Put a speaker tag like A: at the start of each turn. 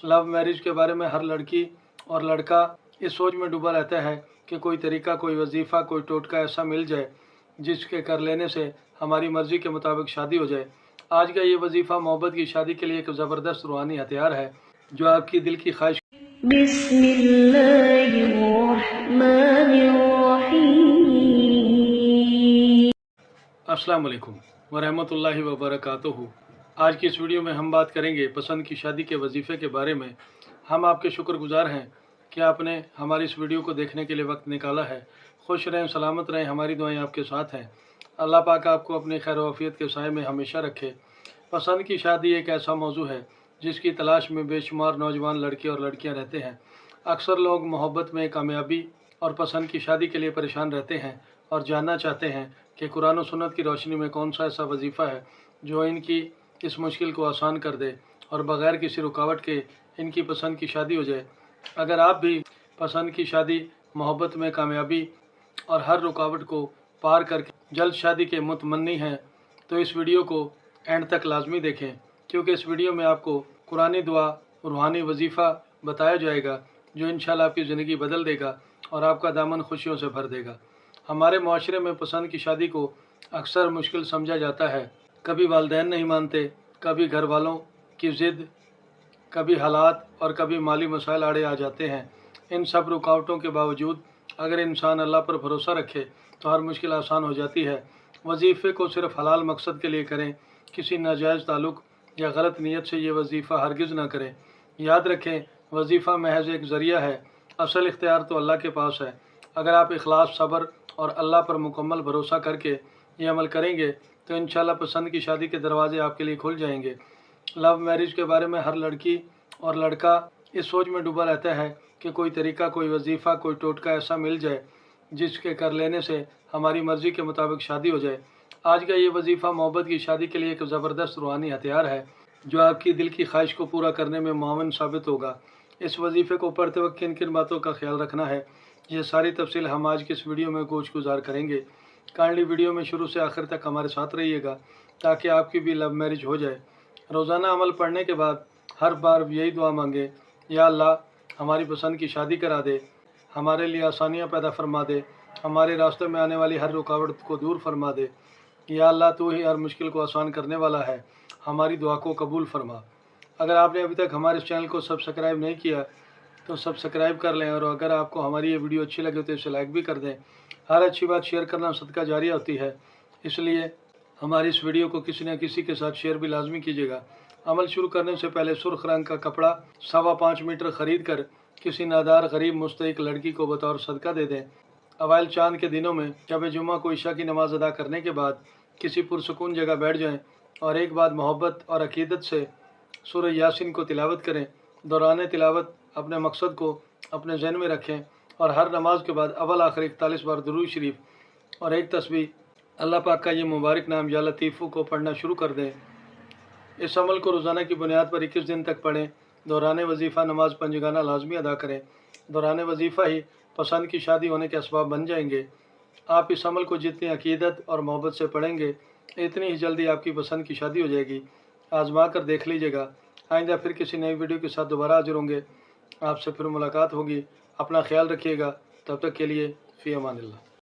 A: Love marriage के बारे में हर लड़की और लड़का इस सोच में डूबा रहता है कि कोई तरीका, कोई वजीफ़ा, कोई टोटका ऐसा मिल जाए जिसके कर लेने से हमारी मर्ज़ी के मुताबिक शादी हो जाए। आज का ये वजीफ़ा मोहब्बत की शादी के लिए एक ज़बरदस्त रूहानी हथियार है जो आपकी दिल की ख्वाहिश। अस्सलाम वालेकुम वरहमतुल्लाहि वबरकातुहू। आज की इस वीडियो में हम बात करेंगे पसंद की शादी के वजीफ़े के बारे में। हम आपके शुक्रगुजार हैं कि आपने हमारी इस वीडियो को देखने के लिए वक्त निकाला है। खुश रहें, सलामत रहें, हमारी दुआएं आपके साथ हैं। अल्लाह पाक आपको अपनी खैर वाफियत के साए में हमेशा रखे। पसंद की शादी एक ऐसा मौजू है जिसकी तलाश में बेशुमार नौजवान लड़के और लड़कियां रहते हैं। अक्सर लोग मोहब्बत में कामयाबी और पसंद की शादी के लिए परेशान रहते हैं और जानना चाहते हैं कि कुरान और सुन्नत की रोशनी में कौन सा ऐसा वजीफ़ा है जो इनकी इस मुश्किल को आसान कर दे और बग़ैर किसी रुकावट के इनकी पसंद की शादी हो जाए। अगर आप भी पसंद की शादी, मोहब्बत में कामयाबी और हर रुकावट को पार करके जल्द शादी के मुतमन्नी हैं तो इस वीडियो को एंड तक लाजमी देखें, क्योंकि इस वीडियो में आपको कुरानी दुआ, रूहानी वजीफ़ा बताया जाएगा जो इंशाल्लाह आपकी ज़िंदगी बदल देगा और आपका दामन खुशियों से भर देगा। हमारे माशरे में पसंद की शादी को अक्सर मुश्किल समझा जाता है। कभी वालिदैन नहीं मानते, कभी घर वालों की ज़िद, कभी हालात और कभी माली मसाइल आड़े आ जाते हैं। इन सब रुकावटों के बावजूद अगर इंसान अल्लाह पर भरोसा रखे तो हर मुश्किल आसान हो जाती है। वजीफ़े को सिर्फ़ हलाल मकसद के लिए करें, किसी नाजायज़ ताल्लुक़ या गलत नीयत से ये वजीफ़ा हरगिज़ ना करें। याद रखें, वजीफ़ा महज एक ज़रिया है, असल इख्तियार तो अल्लाह के पास है। अगर आप इखलास, सब्र और अल्लाह पर मुकम्मल भरोसा करके ये अमल करेंगे तो इंशाल्लाह पसंद की शादी के दरवाज़े आपके लिए खुल जाएंगे। लव मैरिज के बारे में हर लड़की और लड़का इस सोच में डूबा रहता है कि कोई तरीका, कोई वजीफ़ा, कोई टोटका ऐसा मिल जाए जिसके कर लेने से हमारी मर्ज़ी के मुताबिक शादी हो जाए। आज का ये वजीफ़ा मोहब्बत की शादी के लिए एक ज़बरदस्त रूहानी हथियार है जो आपकी दिल की ख्वाहिश को पूरा करने में मुआविन साबित होगा। इस वजीफ़े को पढ़ते वक्त किन किन बातों का ख्याल रखना है, ये सारी तफसील हम आज की इस वीडियो में गोश गुजार करेंगे। काइंडली वीडियो में शुरू से आखिर तक हमारे साथ रहिएगा ताकि आपकी भी लव मैरिज हो जाए। रोज़ाना अमल पढ़ने के बाद हर बार यही दुआ मांगे, या अल्लाह हमारी पसंद की शादी करा दे, हमारे लिए आसानियाँ पैदा फरमा दे, हमारे रास्ते में आने वाली हर रुकावट को दूर फरमा दे। या अल्लाह तू ही हर मुश्किल को आसान करने वाला है, हमारी दुआ को कबूल फरमा। अगर आपने अभी तक हमारे इस चैनल को सब्सक्राइब नहीं किया तो सब्सक्राइब कर लें, और अगर आपको हमारी ये वीडियो अच्छी लगे तो इसे लाइक भी कर दें। हर अच्छी बात शेयर करना सदका जारिया होती है, इसलिए हमारी इस वीडियो को किसी न किसी के साथ शेयर भी लाजमी कीजिएगा। अमल शुरू करने से पहले सुर्ख रंग का कपड़ा 5.25 मीटर ख़रीद कर किसी नादार गरीब मुस्तहिक लड़की को बतौर सदका दे दें। अवाइल चांद के दिनों में शब जुमा को इशा की नमाज़ अदा करने के बाद किसी पुरसकून जगह बैठ जाएं और एक बात मोहब्बत और अकीदत से सूरह यासीन को तिलावत करें। दौरान तिलावत अपने मकसद को अपने जहन में रखें और हर नमाज के बाद अव्वल आखिर 41 बार दुरूद शरीफ और एक तस्बीह अल्लाह पाक का ये मुबारक नाम या लतीफ़ू को पढ़ना शुरू कर दें। इस अमल को रोज़ाना की बुनियाद पर 21 दिन तक पढ़ें। दौरान वजीफ़ा नमाज पंजगाना लाजमी अदा करें। दौरान वजीफ़ा ही पसंद की शादी होने के असबाब बन जाएंगे। आप इस अमल को जितनी अकीदत और मोहब्बत से पढ़ेंगे इतनी ही जल्दी आपकी पसंद की शादी हो जाएगी। आजमा कर देख लीजिएगा। आइंदा फिर किसी नई वीडियो के साथ दोबारा हाजिर होंगे। आपसे फिर मुलाकात होगी। अपना ख्याल रखिएगा। तब तक के लिए फ़ी अमानिल्लाह।